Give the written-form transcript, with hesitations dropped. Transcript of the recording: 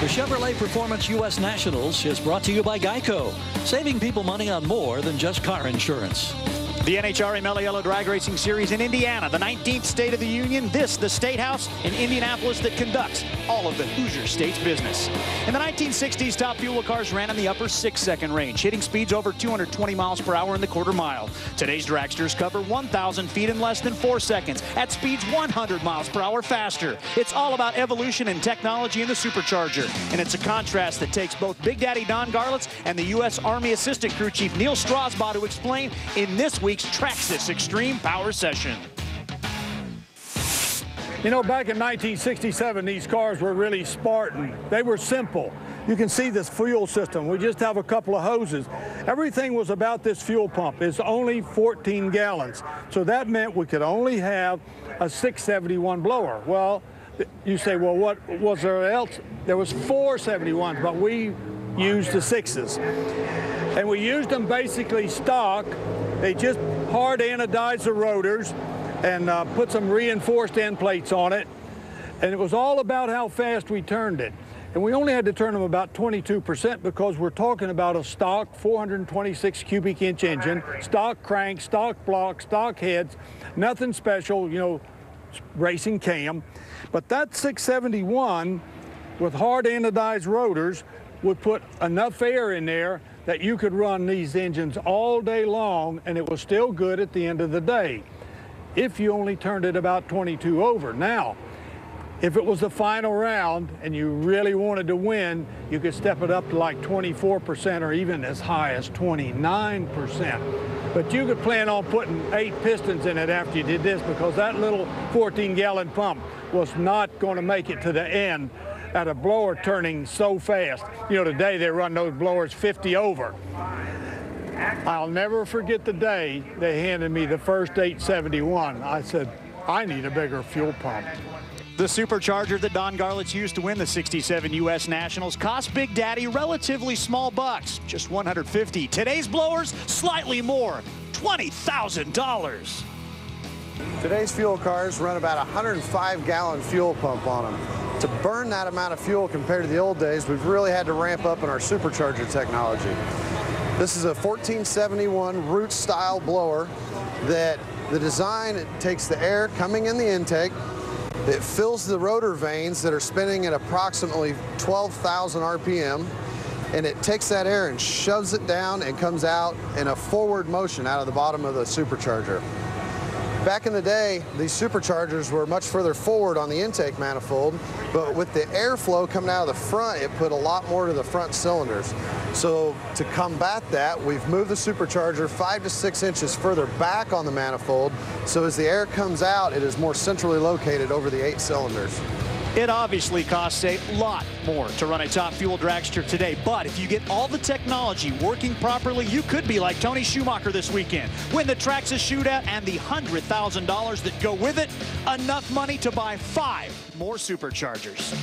The Chevrolet Performance U.S. Nationals is brought to you by Geico, saving people money on more than just car insurance. The NHRA Mellow Yellow Drag Racing Series in Indiana, the 19th State of the Union. This, the State House in Indianapolis that conducts all of the Hoosier State's business. In the 1960s, top fuel cars ran in the upper 6-second range, hitting speeds over 220 miles per hour in the quarter mile. Today's dragsters cover 1,000 feet in less than 4 seconds at speeds 100 miles per hour faster. It's all about evolution and technology in the supercharger, and it's a contrast that takes both Big Daddy Don Garlits and the U.S. Army Assistant Crew Chief Neal Strausbaugh to explain in this week's Traxxas Extreme Power Session. You know, back in 1967, these cars were really Spartan. They were simple. You can see this fuel system. We just have a couple of hoses. Everything was about this fuel pump. It's only 14 gallons. So that meant we could only have a 671 blower. Well, you say, well, what was there else? There was 471s, but we used the 6s. And we used them basically stock. They just hard anodized the rotors and put some reinforced end plates on it. And it was all about how fast we turned it. And we only had to turn them about 22% because we're talking about a stock 426 cubic inch engine, stock crank, stock block, stock heads, nothing special, you know, racing cam. But that 671 with hard anodized rotors would put enough air in there that you could run these engines all day long and it was still good at the end of the day if you only turned it about 22 over. Now, if it was the final round and you really wanted to win, you could step it up to like 24% or even as high as 29%. But you could plan on putting 8 pistons in it after you did this because that little 14-gallon pump was not going to make it to the end at a blower turning so fast. You know, today they run those blowers 50 over. I'll never forget the day they handed me the first 871. I said, I need a bigger fuel pump. The supercharger that Don Garlits used to win the 67 U.S. Nationals cost Big Daddy relatively small bucks, just $150. Today's blowers, slightly more, $20,000. Today's fuel cars run about a 105-gallon fuel pump on them. To burn that amount of fuel compared to the old days, we've really had to ramp up in our supercharger technology. This is a 1471 root-style blower that the design, it takes the air coming in the intake, it fills the rotor vanes that are spinning at approximately 12,000 RPM, and it takes that air and shoves it down and comes out in a forward motion out of the bottom of the supercharger. Back in the day, these superchargers were much further forward on the intake manifold, but with the airflow coming out of the front, it put a lot more to the front cylinders. So to combat that, we've moved the supercharger 5 to 6 inches further back on the manifold, so as the air comes out, it is more centrally located over the 8 cylinders. It obviously costs a lot more to run a top fuel dragster today, but if you get all the technology working properly, you could be like Tony Schumacher this weekend. Win the Traxxas Shootout and the $100,000 that go with it, enough money to buy 5 more superchargers.